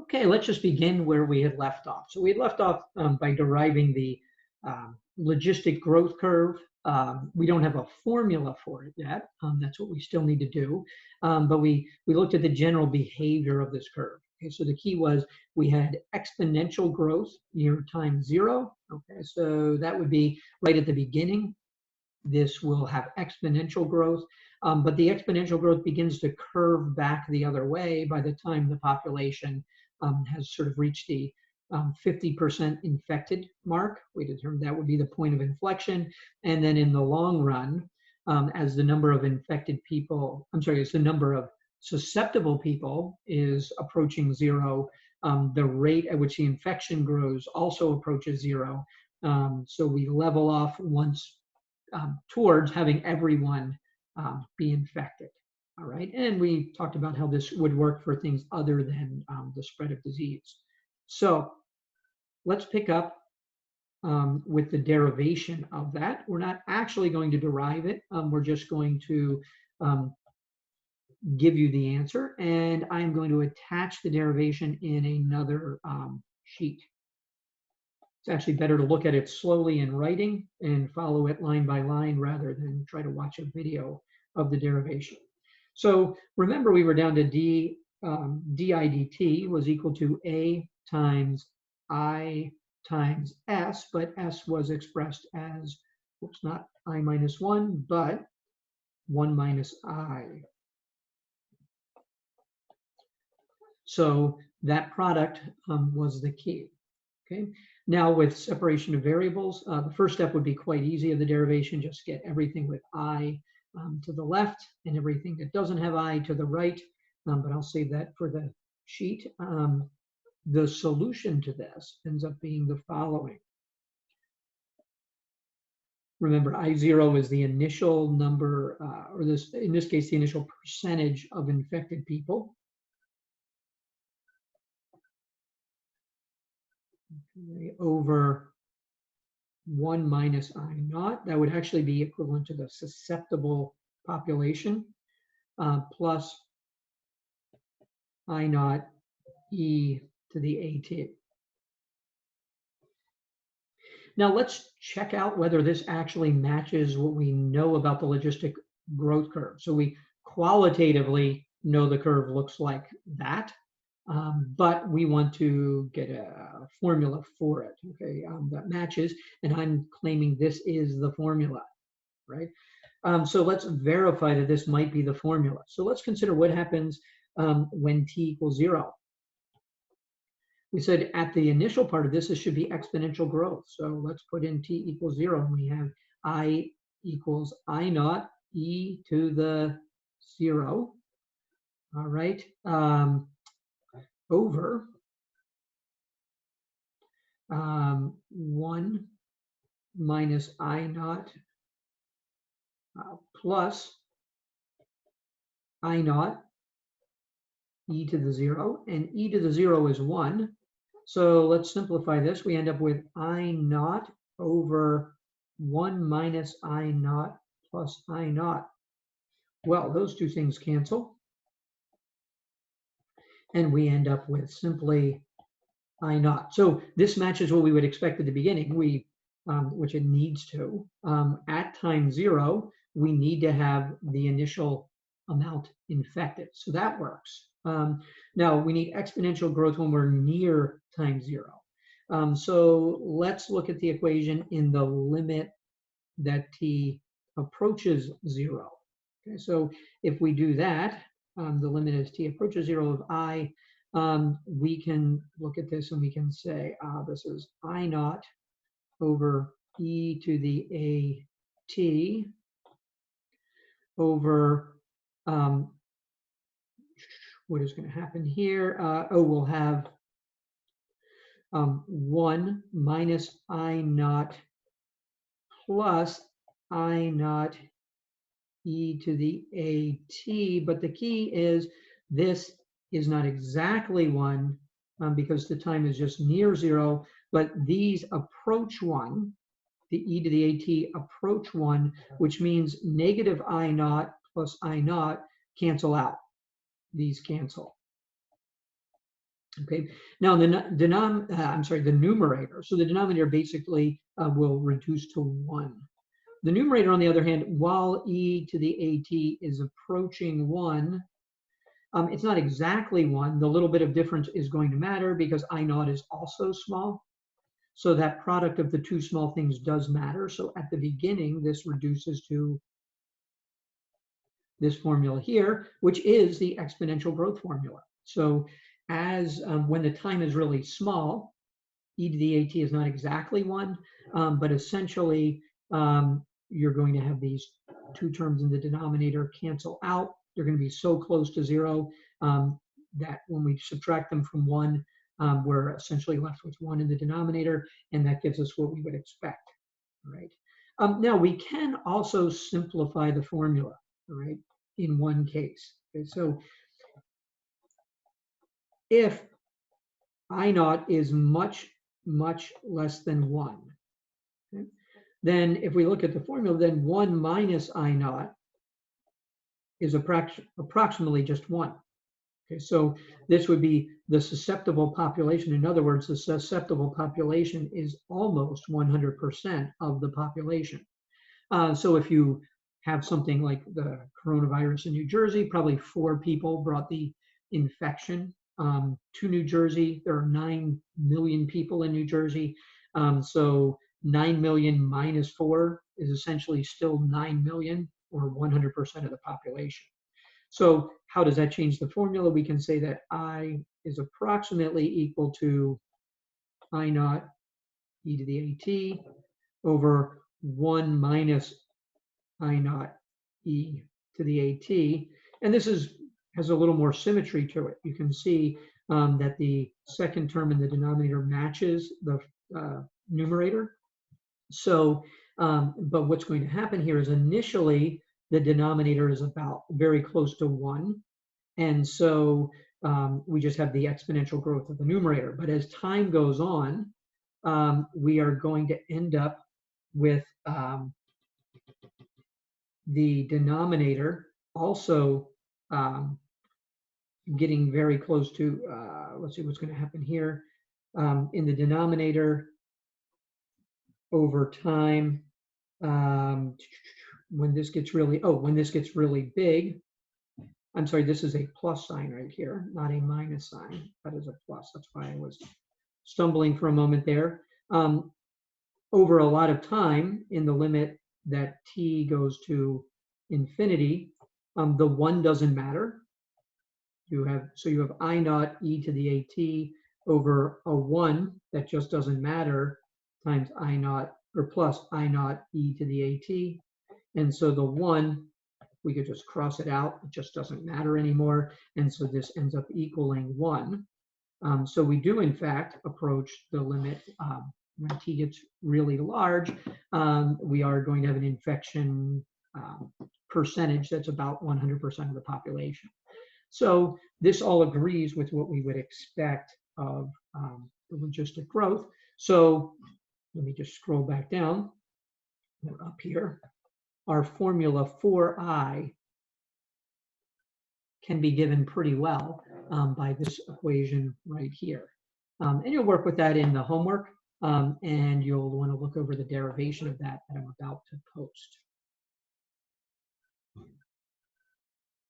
Okay, let's just begin where we had left off. So we had left off by deriving the logistic growth curve. We don't have a formula for it yet. That's what we still need to do. But we looked at the general behavior of this curve. Okay, so the key was we had exponential growth near time zero. Okay, so that would be right at the beginning. This will have exponential growth, but the exponential growth begins to curve back the other way by the time the population has sort of reached the 50% infected mark. We determined that would be the point of inflection. And then in the long run, as the number of infected people, as the number of susceptible people is approaching zero, the rate at which the infection grows also approaches zero. So we level off once towards having everyone be infected. All right, and we talked about how this would work for things other than the spread of disease. So let's pick up with the derivation of that. We're not actually going to derive it. We're just going to give you the answer, and I'm going to attach the derivation in another sheet. It's actually better to look at it slowly in writing and follow it line by line rather than try to watch a video of the derivation. So remember, we were down to di dt was equal to a times I times s, but s was expressed as, oops, not I minus 1, but 1 minus I. So that product was the key. Okay. Now with separation of variables, the first step would be quite easy of the derivation. Just get everything with I to the left and everything that doesn't have I to the right. But I'll save that for the sheet. The solution to this ends up being the following. Remember, I0 is the initial number, in this case, the initial percentage of infected people. Over 1 minus I naught. That would actually be equivalent to the susceptible population plus I naught e to the AT. Now let's check out whether this actually matches what we know about the logistic growth curve. So we qualitatively know the curve looks like that. But we want to get a formula for it, okay, that matches, and I'm claiming this is the formula, right? So let's verify that this might be the formula. So let's consider what happens when t equals 0. We said at the initial part of this, this should be exponential growth. So let's put in t equals 0, and we have I equals I naught e to the 0, all right? Over 1 minus I naught plus I naught e to the 0, and e to the 0 is 1. So let's simplify this. We end up with I naught over 1 minus I naught plus I naught. Well, those two things cancel. And we end up with simply I naught. So this matches what we would expect at the beginning, which it needs to. At time 0, we need to have the initial amount infected. So that works. Now we need exponential growth when we're near time 0. So let's look at the equation in the limit that t approaches 0. Okay, so if we do that, the limit as t approaches 0 of I, we can look at this and we can say, this is I naught over e to the AT over, what is going to happen here? We'll have 1 minus I naught plus I naught e to the AT, but the key is this is not exactly 1 because the time is just near 0, but these approach 1, the e to the AT approach 1, which means negative I naught plus I naught cancel out. These cancel. Okay, now the the numerator. So the denominator basically will reduce to 1. The numerator, on the other hand, while e to the at is approaching 1, it's not exactly 1. The little bit of difference is going to matter because I naught is also small. So that product of the two small things does matter. So at the beginning, this reduces to this formula here, which is the exponential growth formula. So as when the time is really small, e to the at is not exactly 1, but essentially you're going to have these two terms in the denominator cancel out. They're going to be so close to 0 that when we subtract them from 1, we're essentially left with 1 in the denominator, and that gives us what we would expect, right? Now we can also simplify the formula, right, in one case. Okay, so if I naught is much, much less than 1, okay, then if we look at the formula, then 1 minus I naught is approximately just 1. Okay, so this would be the susceptible population. In other words, the susceptible population is almost 100% of the population. So if you have something like the coronavirus in New Jersey, probably 4 people brought the infection to New Jersey. There are 9 million people in New Jersey. So 9 million minus 4 is essentially still 9 million, or 100% of the population. So how does that change the formula? We can say that I is approximately equal to I naught e to the at over 1 minus I naught e to the at. And this has a little more symmetry to it. You can see that the second term in the denominator matches the numerator. So, but what's going to happen here is initially the denominator is about very close to 1. And so we just have the exponential growth of the numerator. But as time goes on, we are going to end up with the denominator also getting very close to, let's see what's going to happen here. In the denominator, over time, when this gets really big, I'm sorry, this is a plus sign right here, not a minus sign. That is a plus. That's why I was stumbling for a moment there. Over a lot of time, in the limit that t goes to infinity, the 1 doesn't matter. You have I naught e to the at over a 1 that just doesn't matter times I naught, or plus I naught e to the at. And so the 1, we could just cross it out. It just doesn't matter anymore. And so this ends up equaling 1. So we do, in fact, approach the limit when t gets really large. We are going to have an infection percentage that's about 100% of the population. So this all agrees with what we would expect of the logistic growth. So let me just scroll back down. We're up here. Our formula for I can be given pretty well by this equation right here. And you'll work with that in the homework, and you'll want to look over the derivation of that I'm about to post.